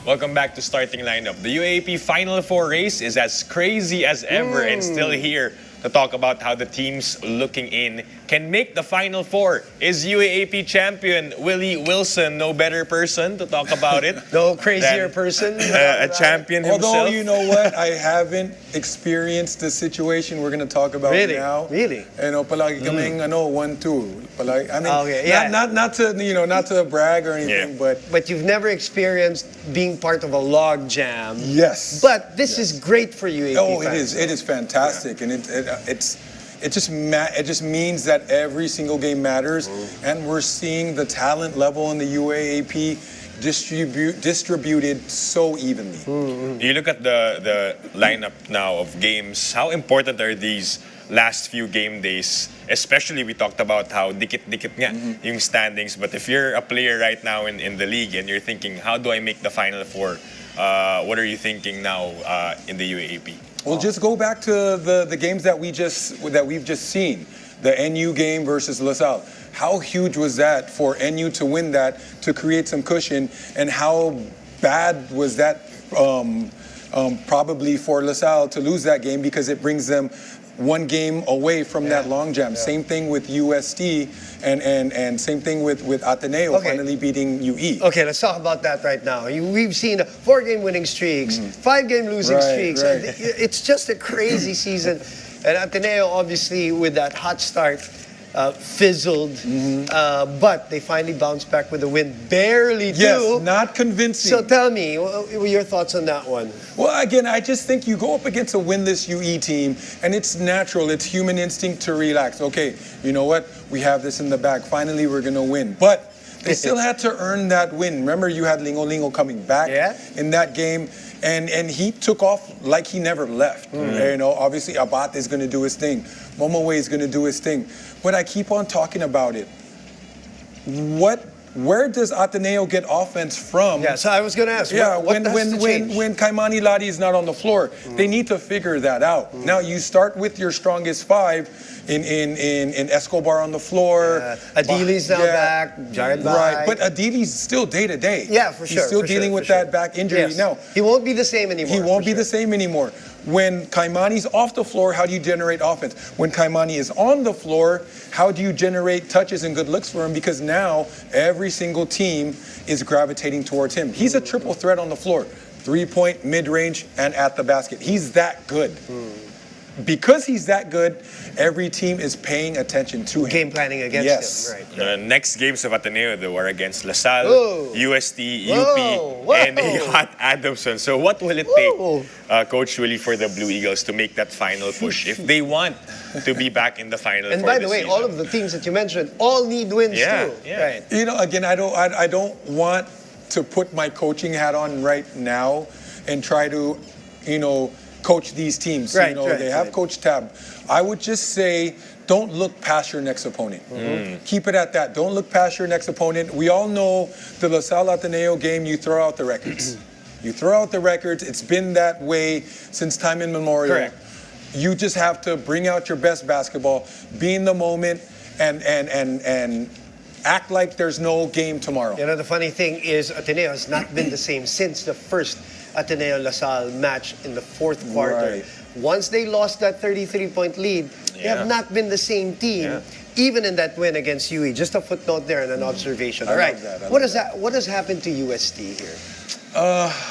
Welcome back to Starting Lineup. The UAAP Final Four race is as crazy as ever and still here to talk about how the teams looking in can make the Final Four. Is UAAP champion Willy Wilson no better person to talk about it? No crazier person? A champion himself? Although, you know what, I haven't experienced the situation we're going to talk about now. Really? Palagi kaming 1-2. Palagi, I mean, Okay, yeah. not to brag or anything, But you've never experienced being part of a log jam. yes. But this is great for UAAP Oh, fans. it is fantastic, and it just means that every single game matters, and we're seeing the talent level in the UAAP distributed so evenly. You look at the lineup now of games, how important are these last few game days? Especially, we talked about how dikit-dikit nga yung standings. But if you're a player right now in the league and you're thinking, how do I make the Final Four? What are you thinking now in the UAAP? Well, just go back to the games that we've just seen. The NU game versus LaSalle. How huge was that for NU to win that, to create some cushion, and how bad was that probably for LaSalle to lose that game because it brings them one game away from that long jam. Same thing with UST and same thing with Ateneo finally beating UE. Okay, let's talk about that right now. We've seen 4-game winning streaks, 5-game losing streaks. Right. It's just a crazy season. And Ateneo, obviously, with that hot start, fizzled. But they finally bounced back with a win. Barely, too. Yes, not convincing. So tell me, what were your thoughts on that one? Well, again, I just think you go up against a winless UE team, and it's natural. It's human instinct to relax. Okay, you know what? We have this in the bag. Finally, we're going to win. But they still had to earn that win. Remember, you had Lingo Lingo coming back in that game, and he took off like he never left. You know, obviously, Abate is going to do his thing. Momowe is going to do his thing. But I keep on talking about it. Where does Ateneo get offense from? Yeah, so I was going to ask. What when Kaimani Ladi is not on the floor, they need to figure that out. Now you start with your strongest five in Escobar on the floor. Adili's now back. Jared right, but Adili's still day to day. Yeah, for sure. He's still dealing with that back injury. Yes. Now he won't be the same anymore. He won't be the same anymore. When Kaimani's off the floor, how do you generate offense? When Kaimani is on the floor, how do you generate touches and good looks for him? Because now every single team is gravitating towards him. He's a triple threat on the floor. 3-point, mid-range, and at the basket. He's that good. Because he's that good, every team is paying attention to him. Game planning against him. Right. The next games of Ateneo, though, are against LaSalle, UST, UP, and a hot Adamson. So what will it take, Coach Willy, for the Blue Eagles to make that final push if they want to be back in the final? And by the way, all of the teams that you mentioned all need wins too. Right. You know, again, I don't want to put my coaching hat on right now and try to, coach these teams. They have Coach Tab. I would just say, don't look past your next opponent. Keep it at that. Don't look past your next opponent. We all know the LaSalle Ateneo game, you throw out the records. You throw out the records. It's been that way since time immemorial. Correct. You just have to bring out your best basketball, be in the moment, and act like there's no game tomorrow. You know, the funny thing is Ateneo has not been the same since the first Ateneo-LaSalle match in the fourth quarter. Right. Once they lost that 33-point lead, they have not been the same team, even in that win against UE. Just a footnote there and an observation. All right, what has happened to UST here?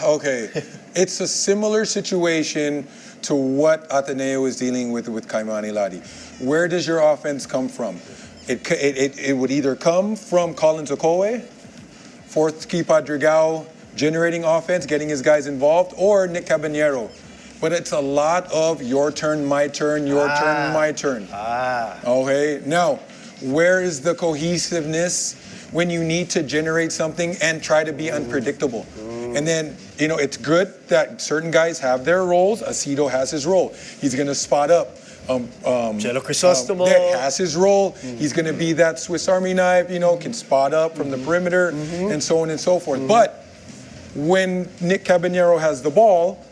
Okay, it's a similar situation to what Ateneo is dealing with Kaimani Ladi. Where does your offense come from? It would either come from Collins Okoye, fourth key Padrigao, generating offense, getting his guys involved, or Nick Caballero. But it's a lot of your turn, my turn, your turn, my turn. Okay, now, where is the cohesiveness when you need to generate something and try to be unpredictable? And then, it's good that certain guys have their roles. Aceto has his role. He's going to spot up. Jello Crisostomo has his role. He's going to be that Swiss Army knife, can spot up from the perimeter and so on and so forth. But when Nick Caballero has the ball,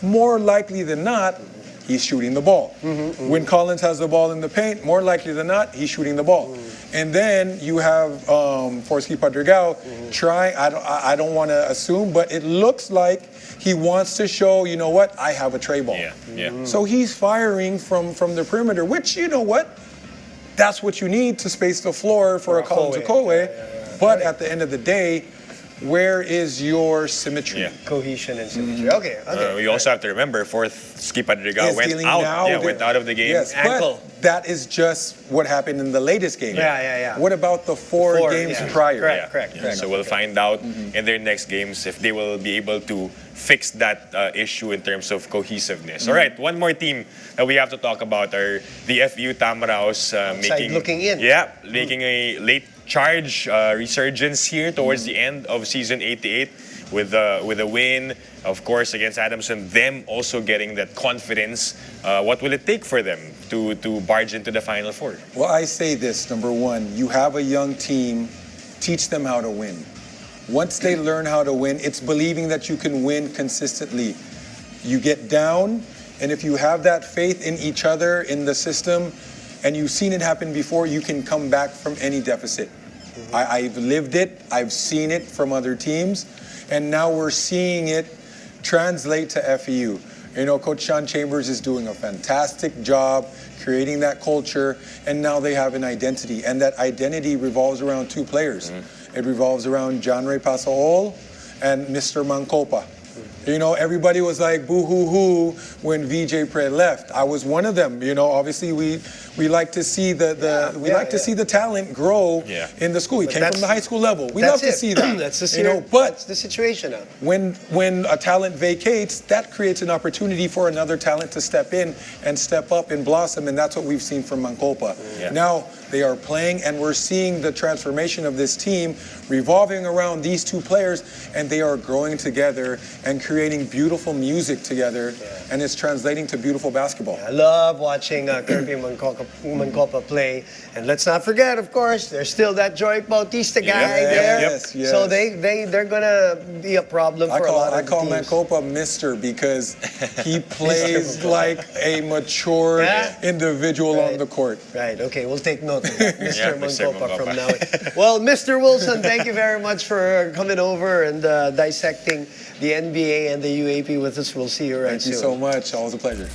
more likely than not, he's shooting the ball. When Collins has the ball in the paint, more likely than not, he's shooting the ball. And then you have Forsky Padrigao trying. I don't want to assume, but it looks like he wants to show, you know what, I have a tray ball. Yeah. So he's firing from the perimeter, which, you know what, that's what you need to space the floor for a Collins Okoye. But at the end of the day, where is your symmetry? Cohesion and symmetry. Okay. We also have to remember, Forsky Padrigao went out of the game. Yes, ankle. but that is just what happened in the latest game. Yeah. What about the four games prior? Correct. So we'll find out in their next games if they will be able to fix that issue in terms of cohesiveness. All right, one more team that we have to talk about are the FU Tamaraos looking in. making a late charge resurgence here towards the end of season 88 with a win, of course, against Adamson. Them also getting that confidence. What will it take for them to barge into the Final Four? Well, I say this, number one, you have a young team, teach them how to win. Once they learn how to win, it's believing that you can win consistently. You get down, and if you have that faith in each other, in the system, and you've seen it happen before, you can come back from any deficit. I've lived it, I've seen it from other teams, and now we're seeing it translate to FEU. You know, Coach Sean Chambers is doing a fantastic job creating that culture, and now they have an identity, and that identity revolves around two players. It revolves around John Ray Pasaol and Mr. Mancopa. You know, everybody was like boo-hoo-hoo when VJ Pre left. I was one of them. You know, obviously we like to see the see the talent grow in the school. He came from the high school level. We love to see that. That's the but the situation now. When a talent vacates, that creates an opportunity for another talent to step in and step up and blossom, and that's what we've seen from Mancopa. Now they are playing, and we're seeing the transformation of this team revolving around these two players, and they are growing together and creating beautiful music together, and it's translating to beautiful basketball. I love watching Kirby Mancopa play, and let's not forget, of course, there's still that Joy Bautista guy there. Yes. So they're gonna be a problem for a lot of I call teams. Mancopa Mister because he plays like a mature individual on the court. Right. Okay. We'll take note of that, Mr. Mr. Mancopa from now on. Well, Mr. Wilson, thank you very much for coming over and dissecting the NBA and the UAP with us. We'll see you right soon. Thank you so much. Always a pleasure.